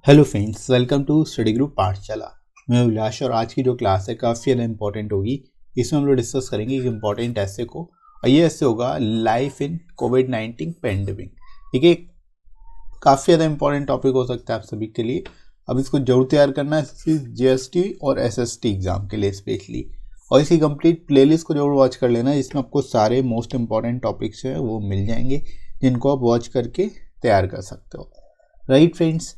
Hello friends, welcome to study group Pathshala. मैं उल्लास और आज की जो क्लास है काफ़ी ज़्यादा इंपॉर्टेंट होगी। इसमें हम लोग डिस्कस करेंगे एक इम्पॉर्टेंट ऐसे को, और ये ऐसे होगा लाइफ इन कोविड-19 पेंडेमिक। ठीक है, काफ़ी ज़्यादा इंपॉर्टेंट टॉपिक हो सकता है आप सभी के लिए। अब इसको जरूर तैयार करना है जीएसटी और एसएसटी एग्जाम के लिए स्पेशली, और इसकी कंप्लीट प्लेलिस्ट को जरूर वॉच कर लेना, जिसमें आपको सारे मोस्ट इंपॉर्टेंट टॉपिक्स हैं वो मिल जाएंगे, जिनको आप वॉच करके तैयार कर सकते हो। राइट फ्रेंड्स,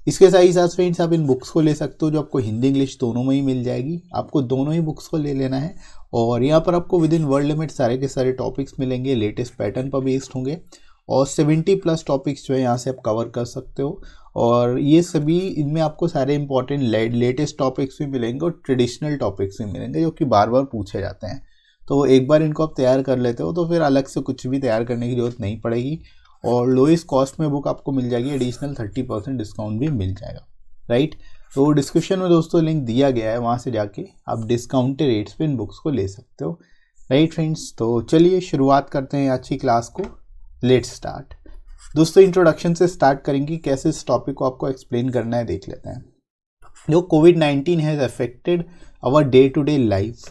इसके साथ ही साथ फ्रेंड्स आप इन बुक्स को ले सकते हो, जो आपको हिंदी इंग्लिश दोनों में ही मिल जाएगी। आपको दोनों ही बुक्स को ले लेना है, और यहाँ पर आपको विद इन वर्ड लिमिट सारे के सारे टॉपिक्स मिलेंगे, लेटेस्ट पैटर्न पर बेस्ड होंगे, और 70+ टॉपिक्स जो है यहाँ से आप कवर कर सकते हो। और ये सभी इनमें आपको सारे इंपॉर्टेंट लेटेस्ट टॉपिक्स भी मिलेंगे और ट्रेडिशनल टॉपिक्स भी मिलेंगे, जो कि बार बार पूछे जाते हैं। तो एक बार इनको आप तैयार कर लेते हो तो फिर अलग से कुछ भी तैयार करने की जरूरत नहीं पड़ेगी, और लोएस्ट कॉस्ट में बुक आपको मिल जाएगी, एडिशनल 30% डिस्काउंट भी मिल जाएगा। राइट, तो डिस्क्रिप्शन में दोस्तों लिंक दिया गया है, वहाँ से जाके आप डिस्काउंटेड रेट्स पे इन बुक्स को ले सकते हो। राइट फ्रेंड्स, तो चलिए शुरुआत करते हैं आज की क्लास को। Let's start. दोस्तों इंट्रोडक्शन से स्टार्ट करेंगे, कैसे इस टॉपिक को आपको एक्सप्लेन करना है देख लेते हैं। जो कोविड-19 has affected our day to day life,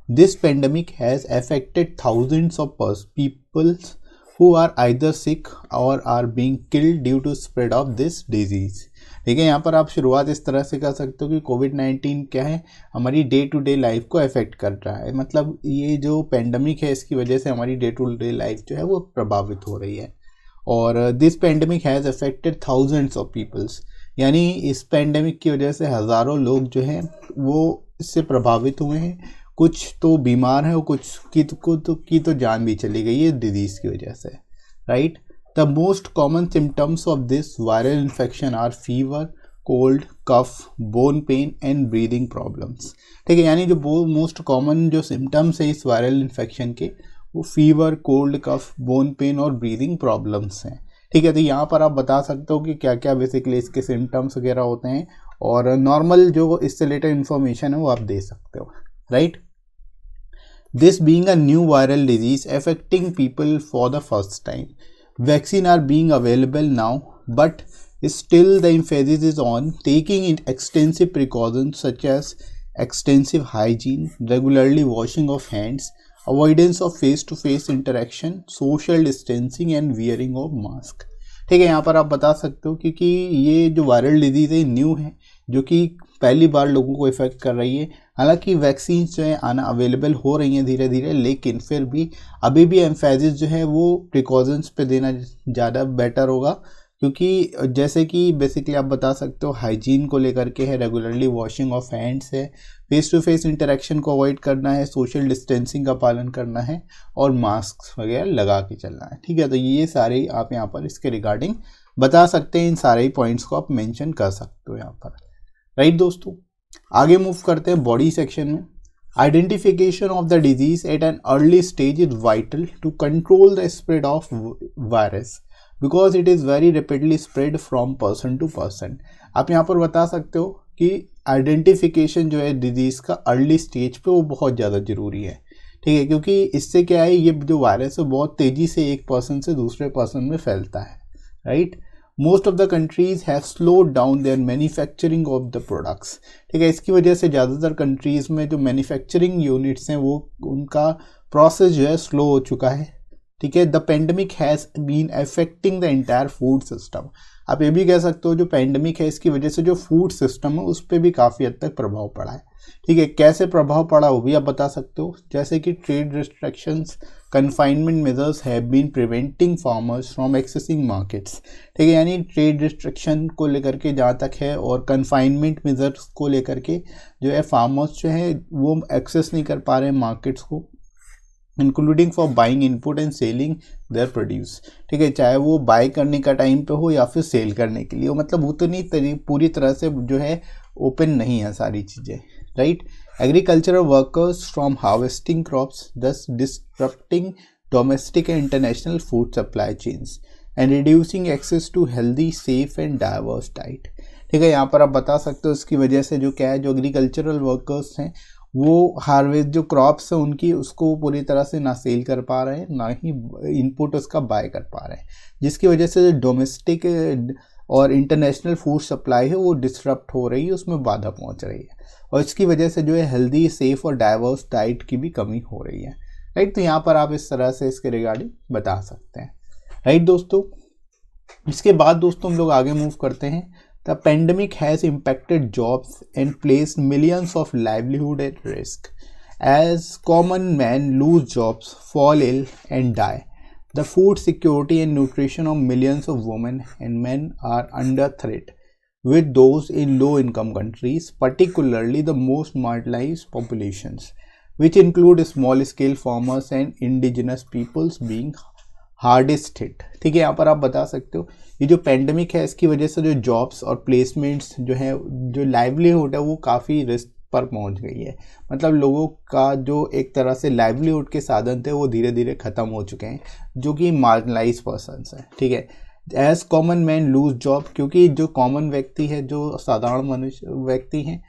this pandemic has affected thousands of peoples who are either sick or are being killed due to spread of this disease। ठीक है, यहाँ पर आप शुरुआत इस तरह से कर सकते हो कि कोविड-19 क्या है, हमारी डे टू डे लाइफ को अफेक्ट कर रहा है। मतलब ये जो पेंडेमिक है, इसकी वजह से हमारी डे टू डे लाइफ जो है वो प्रभावित हो रही है। और this pandemic has affected thousands of peoples, यानी इस पेंडेमिक की वजह से हज़ारों लोग जो हैं वो इससे प्रभावित हुए हैं। कुछ तो बीमार है और कुछ की तो जान भी चली गई है डिजीज़ की वजह से। Right, the most common symptoms of this viral infection are fever, cold, cough, bone pain and breathing problems. ठीक है, यानी जो मोस्ट कॉमन जो सिम्टम्स है इस वायरल इन्फेक्शन के, वो fever, cold, cough, bone pen और ब्रीदिंग प्रॉब्लम्स हैं। ठीक है, तो यहाँ पर आप बता सकते हो कि क्या क्या बेसिकली इसके सिम्टम्स वगैरह होते हैं, और नॉर्मल जो इससे रिलेटेड इन्फॉर्मेशन है वो आप दे सकते हो। Right, this being a new viral disease affecting people for the first time, vaccine are being available now, but still the emphasis is on taking extensive precautions such as extensive hygiene, regularly washing of hands, avoidance of face-to-face interaction, social distancing and wearing of mask। ठीक है, यहाँ पर आप बता सकते हो क्योंकि ये जो वायरल डिजीज़ है न्यू है, जो कि पहली बार लोगों को इफेक्ट कर रही है। हालांकि वैक्सीन जो है आना अवेलेबल हो रही हैं धीरे धीरे, लेकिन फिर भी अभी भी एम्फेसिस जो है वो प्रिकॉशंस पे देना ज़्यादा बेटर होगा, क्योंकि जैसे कि बेसिकली आप बता सकते हो हाइजीन को लेकर के है, रेगुलरली वॉशिंग ऑफ हैंड्स है, फेस टू फेस इंटरेक्शन को अवॉइड करना है, सोशल डिस्टेंसिंग का पालन करना है, और मास्क वगैरह लगा के चलना है। ठीक है, तो ये सारे आप यहाँ पर इसके रिगार्डिंग बता सकते हैं, इन सारे ही पॉइंट्स को आप मेंशन कर सकते हो यहाँ पर। राइट दोस्तों, आगे मूव करते हैं बॉडी सेक्शन में। Identification of the disease at an early stage is vital to control the spread of virus, because it is very rapidly spread from person to person. आप यहाँ पर बता सकते हो कि आइडेंटिफिकेशन जो है डिजीज़ का अर्ली स्टेज पे वो बहुत ज़्यादा ज़रूरी है। ठीक है, क्योंकि इससे क्या है, ये जो वायरस है बहुत तेज़ी से एक पर्सन से दूसरे पर्सन में फैलता है। Right, most of the countries have slowed down there manufacturing of the products. ठीक है, इसकी वजह से ज़्यादातर कंट्रीज़ में जो मैन्युफैक्चरिंग यूनिट्स हैं वो उनका प्रोसेस जो है स्लो हो चुका है। ठीक है, the pandemic has been affecting the entire food system. आप ये भी कह सकते हो जो पेंडेमिक है इसकी वजह से जो फूड सिस्टम है उस पर भी काफ़ी हद तक प्रभाव पड़ा है। ठीक है, कैसे प्रभाव पड़ा वो भी आप बता सकते हो, जैसे कि trade restrictions, confinement measures have been preventing farmers from accessing markets. ठीक है, यानी ट्रेड रिस्ट्रिक्शन को लेकर के जहाँ तक है, और कन्फाइनमेंट मेजर्स को लेकर के जो है फार्मर्स जो है वो एक्सेस नहीं कर पा रहे हैं मार्केट्स को, including for buying input and selling their produce. ठीक है, चाहे वो बाय करने का टाइम पे हो या फिर सेल करने के लिए हो, मतलब उतनी पूरी तरह से जो है ओपन नहीं है सारी चीज़ें। Right, agricultural workers from harvesting crops thus disrupting domestic and international food supply chains and reducing access to healthy, safe and diverse diet. ठीक है, यहाँ पर आप बता सकते हो इसकी वजह से जो क्या है, जो एग्रीकल्चरल वर्कर्स हैं वो हार्वेस्ट जो क्रॉप्स है उनकी उसको पूरी तरह से ना सेल कर पा रहे हैं, ना ही इनपुट उसका बाय कर पा रहे हैं, जिसकी वजह से डोमेस्टिक और इंटरनेशनल फूड सप्लाई है वो डिसरप्ट हो रही है, उसमें बाधा पहुंच रही है, और इसकी वजह से जो है हेल्दी, सेफ और डाइवर्स डाइट की भी कमी हो रही है, राइट। तो यहाँ पर आप इस तरह से इसके रिगार्डिंग बता सकते हैं, राइट दोस्तों। इसके बाद दोस्तों हम लोग आगे मूव करते हैं। The pandemic has impacted jobs and placed millions of livelihood at risk as common man lose jobs, fall ill and die. The food security and nutrition of millions of women and men are under threat, with those in low-income countries, particularly the most marginalized populations, which include small-scale farmers and indigenous peoples being hardest hit। ठीक है, यहाँ पर आप बता सकते हो ये जो पेंडेमिक है इसकी वजह से जो जॉब्स और प्लेसमेंट्स जो है, जो लाइवलीहुड है वो काफ़ी रिस्क पर पहुंच गई है। मतलब लोगों का जो एक तरह से लाइवलीहुड के साधन थे वो धीरे धीरे ख़त्म हो चुके हैं, जो कि मार्जिनलाइज पर्सनस हैं। ठीक है, as common man lose job, क्योंकि जो कॉमन व्यक्ति है, जो साधारण मनुष्य व्यक्ति हैं,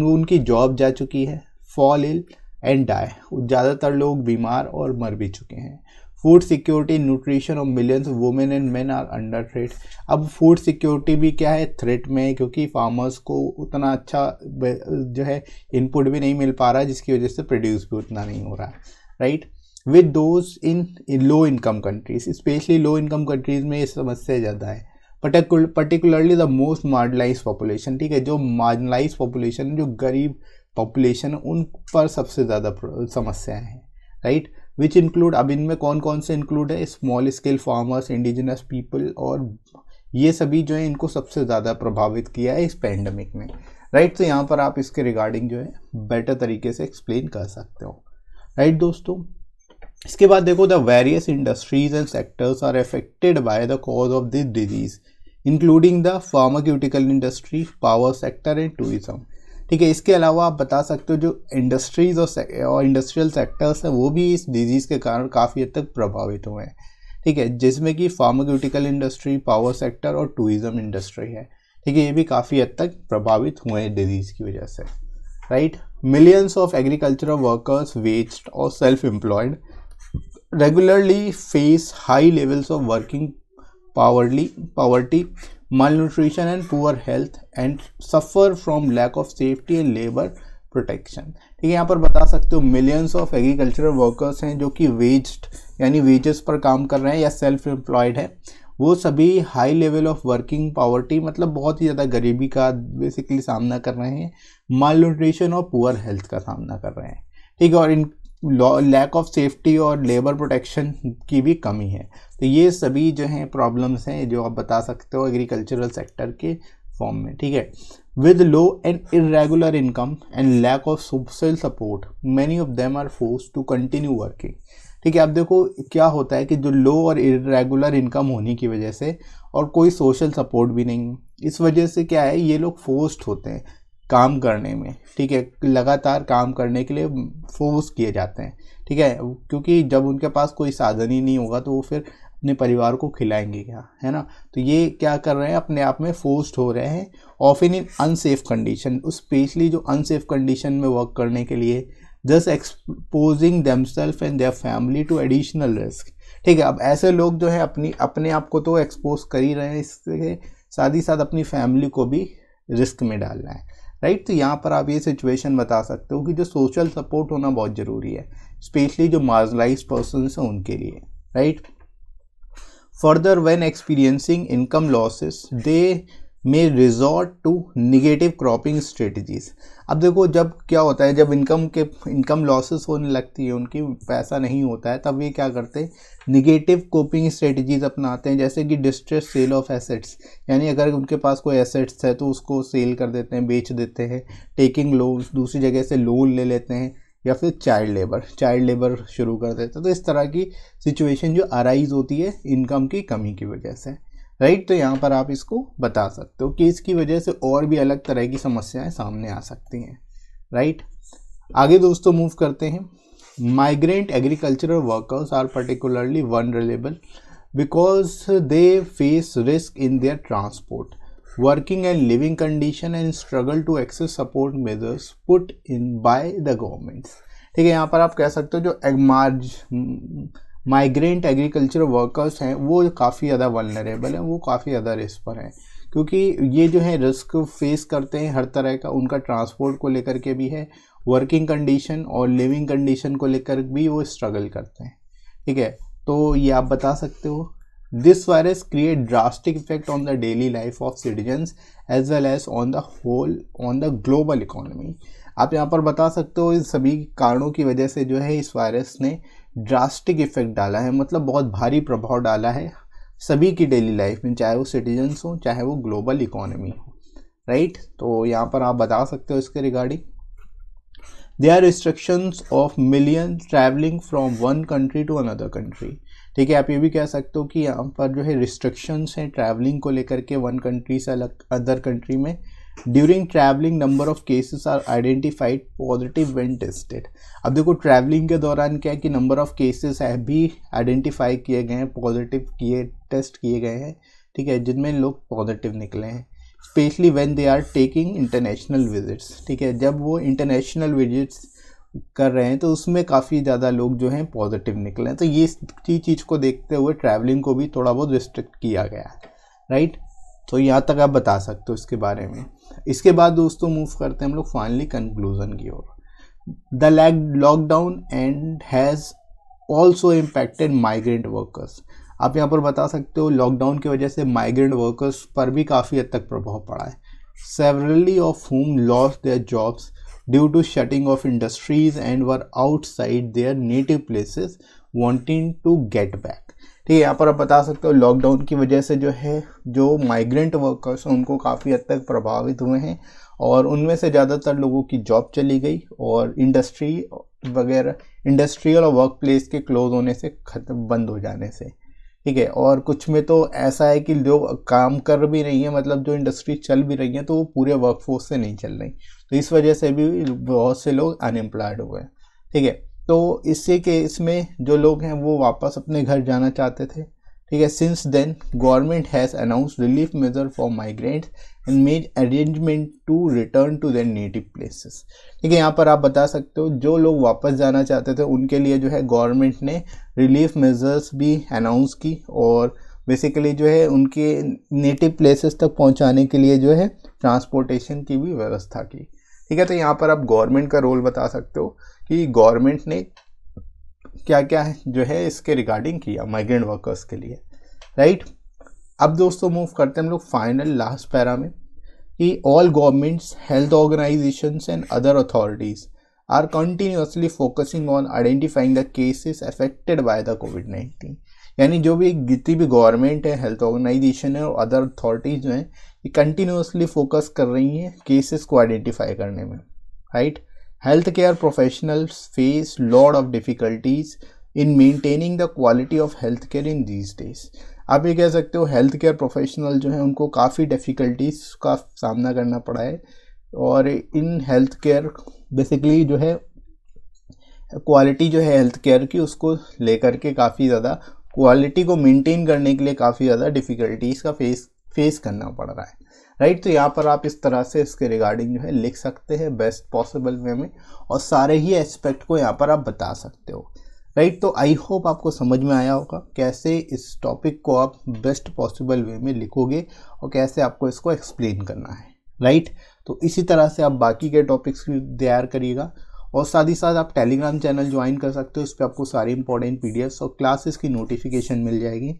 उनकी जॉब जा चुकी है। फॉल इल एंड डाई, ज़्यादातर लोग बीमार और मर भी चुके हैं। Food security nutrition of millions women and men are under threat. अब फूड सिक्योरिटी भी क्या है, थ्रेट में है, क्योंकि फार्मर्स को उतना अच्छा जो है इनपुट भी नहीं मिल पा रहा है, जिसकी वजह से प्रोड्यूस भी उतना नहीं हो रहा है, right. With those in low income countries, especially low income countries में ये समस्या ज़्यादा है। Particularly the most marginalise population, ठीक है, जो मार्जिनलाइज पॉपुलेशन, जो गरीब पॉपुलेशन, उन पर सबसे ज़्यादा समस्याएँ हैं, राइट। विच इंक्लूड, अब इनमें कौन कौन से इंक्लूड है, small scale farmers, indigenous people, और ये सभी जो है इनको सबसे ज़्यादा प्रभावित किया है इस पैंडमिक ने, राइट। तो यहाँ पर आप इसके रिगार्डिंग जो है बेटर तरीके से एक्सप्लेन कर सकते हो, राइट दोस्तों। इसके बाद देखो, the various industries and sectors are affected by the cause of this disease, including the pharmaceutical industry, power sector and tourism. ठीक है, इसके अलावा आप बता सकते हो जो इंडस्ट्रीज और इंडस्ट्रियल सेक्टर्स हैं वो भी इस डिजीज़ के कारण काफ़ी हद तक प्रभावित हुए हैं। ठीक है, जिसमें कि फार्मास्यूटिकल इंडस्ट्री, पावर सेक्टर और टूरिज्म इंडस्ट्री है। ठीक है, ये भी काफ़ी हद तक प्रभावित हुए हैं डिजीज़ की वजह से, right. Millions of agricultural workers, waged और self employed regularly face high levels of working poverty, malnutrition and poor health and suffer from lack of safety and labor protection। ठीक है, यहाँ पर बता सकते हो मिलियंस ऑफ एग्रीकल्चरल वर्कर्स हैं जो कि वेज्ड यानी वेजेस पर काम कर रहे हैं या सेल्फ एम्प्लॉयड है, वो सभी high level of working poverty, मतलब बहुत ही ज़्यादा गरीबी का बेसिकली सामना कर रहे हैं, मालन्यूट्रिशन और पुअर हेल्थ का सामना कर रहे हैं। ठीक है, और इन लैक ऑफ सेफ्टी और लेबर प्रोटेक्शन की भी कमी है। तो ये सभी जो हैं प्रॉब्लम्स हैं जो आप बता सकते हो एग्रीकल्चरल सेक्टर के फॉर्म में। ठीक है, with low and irregular income and lack of social support, many of them are forced to continue working. ठीक है, अब देखो क्या होता है कि जो लो और इरेगुलर इनकम होने की वजह से और कोई सोशल सपोर्ट भी नहीं, इस वजह से क्या है, ये लोग फोर्स्ड होते हैं काम करने में। ठीक है, लगातार काम करने के लिए फोर्स किए जाते हैं। ठीक है, क्योंकि जब उनके पास कोई साधन ही नहीं होगा तो वो फिर अपने परिवार को खिलाएंगे क्या, है ना। तो ये क्या कर रहे हैं, अपने आप में फोर्स्ड हो रहे हैं, often in unsafe condition, especially जो अनसेफ कंडीशन में वर्क करने के लिए, just exposing themselves and their family to additional risk. ठीक है, अब ऐसे लोग जो है अपने आप को तो एक्सपोज कर ही रहे हैं, इसके साथ ही साथ अपनी फैमिली को भी रिस्क में डाल रहे हैं, राइट। तो यहाँ पर आप ये सिचुएशन बता सकते हो कि जो सोशल सपोर्ट होना बहुत ज़रूरी है, स्पेशली जो मार्जिनलाइज्ड पर्सन्स हैं उनके लिए, right. Further when experiencing income losses they may resort to negative cropping strategies. अब देखो जब क्या होता है, जब इनकम लॉसेस होने लगती है, उनकी पैसा नहीं होता है, तब ये क्या करते हैं, निगेटिव कोपिंग स्ट्रेटजीज अपनाते हैं, जैसे कि डिस्ट्रेस सेल ऑफ एसेट्स, यानी अगर उनके पास कोई एसेट्स है तो उसको सेल कर देते हैं, बेच देते हैं, टेकिंग लोन, दूसरी जगह से लोन ले लेते हैं, या फिर चाइल्ड लेबर शुरू कर देते हैं। तो इस तरह की सिचुएशन जो अराइज होती है इनकम की कमी की वजह से, राइट। तो यहाँ पर आप इसको बता सकते हो कि इसकी वजह से और भी अलग तरह की समस्याएं सामने आ सकती हैं, राइट। आगे दोस्तों मूव करते हैं। Migrant agricultural workers are particularly vulnerable because they face risk in their transport, working and living condition and struggle to access support measures put in by the governments. ठीक है, यहाँ पर आप कह सकते हो जो माइग्रेंट एग्रीकल्चर वर्कर्स हैं वो काफ़ी ज़्यादा वल्नरेबल हैं, वो काफ़ी ज़्यादा रिस्क पर हैं, क्योंकि ये जो है रिस्क फेस करते हैं हर तरह का। उनका ट्रांसपोर्ट को लेकर के भी है, वर्किंग कंडीशन और लिविंग कंडीशन को लेकर भी वो स्ट्रगल करते हैं। ठीक है, तो ये आप बता सकते हो। This virus create drastic effect on the daily life of citizens as well as on the whole on the global economy. आप यहाँ पर बता सकते हो इन सभी कारणों की वजह से जो है इस वायरस ने ड्रास्टिक इफेक्ट डाला है, मतलब बहुत भारी प्रभाव डाला है सभी की डेली लाइफ में, चाहे वो सिटीजन्स हो चाहे वो ग्लोबल इकोनॉमी हो, राइट। तो यहाँ पर आप बता सकते हो इसके regarding there are restrictions of millions travelling from one country to another country. ठीक है, आप ये भी कह सकते हो कि यहाँ पर जो है रिस्ट्रिक्शंस हैं ट्रैवलिंग को लेकर के वन कंट्री से अलग अदर कंट्री में। During travelling number of cases are identified positive when tested. अब देखो ट्रैवलिंग के दौरान क्या है कि नंबर ऑफ केसेस है भी आइडेंटिफाई किए गए हैं, पॉजिटिव टेस्ट किए गए हैं, ठीक है, जिनमें लोग पॉजिटिव निकले हैं। Especially when they are taking international visits. ठीक है, जब वो इंटरनेशनल विजिट्स कर रहे हैं तो उसमें काफ़ी ज़्यादा लोग जो हैं पॉजिटिव निकले हैं। तो ये चीज़ को देखते हुए ट्रैवलिंग को भी थोड़ा बहुत रिस्ट्रिक्ट किया गया है, राइट। तो यहाँ तक आप बता सकते हो इसके बारे में। इसके बाद दोस्तों मूव करते हैं हम लोग फाइनली कंक्लूजन की ओर। The lockdown and has also impacted migrant workers. आप यहाँ पर बता सकते हो लॉकडाउन की वजह से माइग्रेंट वर्कर्स पर भी काफ़ी हद तक प्रभाव पड़ा है। Severely of whom lost their jobs due to shutting of industries and were outside their native places wanting to get back. ठीक है, यहाँ पर आप बता सकते हो लॉकडाउन की वजह से जो है जो माइग्रेंट वर्कर्स हैं उनको काफ़ी हद तक प्रभावित हुए हैं, और उनमें से ज़्यादातर लोगों की जॉब चली गई और इंडस्ट्री वगैरह इंडस्ट्रियल और वर्क प्लेस के क्लोज होने से खत्म बंद हो जाने से। ठीक है, और कुछ में तो ऐसा है कि जो काम कर भी रही है, मतलब जो इंडस्ट्री चल भी रही है तो वो पूरे वर्कफोर्स से नहीं चल रही, तो इस वजह से भी बहुत से लोग अनएम्प्लॉयड हुए हैं। ठीक है, तो इससे केस में जो लोग हैं वो वापस अपने घर जाना चाहते थे। ठीक है, since then government has announced relief measure for migrants and made arrangement to return to their native places. ठीक है, यहाँ पर आप बता सकते हो जो लोग वापस जाना चाहते थे उनके लिए जो है गवर्नमेंट ने रिलीफ मेजर्स भी अनाउंस की, और बेसिकली जो है उनके नेटिव प्लेसेस तक पहुँचाने के लिए जो है ट्रांसपोर्टेशन की भी व्यवस्था की। ठीक है, तो यहाँ पर आप गवर्नमेंट का रोल बता सकते हो कि गवर्नमेंट ने क्या क्या है जो है इसके रिगार्डिंग किया माइग्रेंट वर्कर्स के लिए, राइट। अब दोस्तों मूव करते हैं हम लोग फाइनल लास्ट पैरा में कि all governments, health organisations and other authorities are continuously focusing on identifying the cases affected by the कोविड-19। यानी जो भी जितनी भी गवर्नमेंट है, हेल्थ ऑर्गेनाइजेशन है और अदर अथॉरिटीज़ जो हैं ये कंटिन्यूसली फोकस कर रही हैं केसेस को आइडेंटिफाई करने में, right. Health care professionals face lot of difficulties in maintaining the quality of health care in these days. आप ये कह सकते हो हेल्थ केयर प्रोफेशनल जो है उनको काफ़ी डिफ़िकल्टीज का सामना करना पड़ा है, और इन हेल्थ केयर बेसिकली जो है क्वालिटी जो है हेल्थ केयर की उसको लेकर के काफ़ी ज़्यादा क्वालिटी को मेंटेन करने के लिए काफ़ी ज़्यादा डिफ़िकल्टीज़ का फेस करना पड़ रहा है, राइट। तो यहाँ पर आप इस तरह से इसके रिगार्डिंग जो है लिख सकते हैं बेस्ट पॉसिबल वे में, और सारे ही एस्पेक्ट को यहाँ पर आप बता सकते हो, राइट। तो आई होप आपको समझ में आया होगा कैसे इस टॉपिक को आप बेस्ट पॉसिबल वे में लिखोगे और कैसे आपको इसको एक्सप्लेन करना है, राइट। तो इसी तरह से आप बाकी के टॉपिक्स भी तैयार करिएगा, और साथ ही साथ आप टेलीग्राम चैनल ज्वाइन कर सकते हो। इस पर आपको सारी इंपॉर्टेंट पीडीएफ्स और क्लासेस की नोटिफिकेशन मिल जाएगी,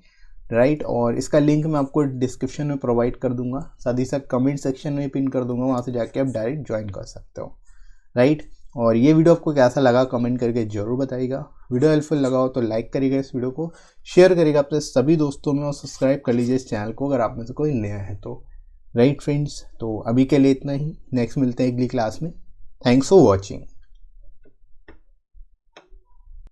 राइट। और इसका लिंक मैं आपको डिस्क्रिप्शन में प्रोवाइड कर दूंगा, साथ ही साथ कमेंट सेक्शन में पिन कर दूंगा, वहाँ से जाके आप डायरेक्ट ज्वाइन कर सकते हो, राइट। और ये वीडियो आपको कैसा लगा कमेंट करके ज़रूर बताइएगा। वीडियो हेल्पफुल लगा हो तो लाइक करिएगा, इस वीडियो को शेयर करिएगा अपने सभी दोस्तों में, और सब्सक्राइब कर लीजिए इस चैनल को अगर आप में से कोई नया है तो, राइट फ्रेंड्स। तो अभी के लिए इतना ही, नेक्स्ट मिलते हैं अगली क्लास में। Thanks for watching.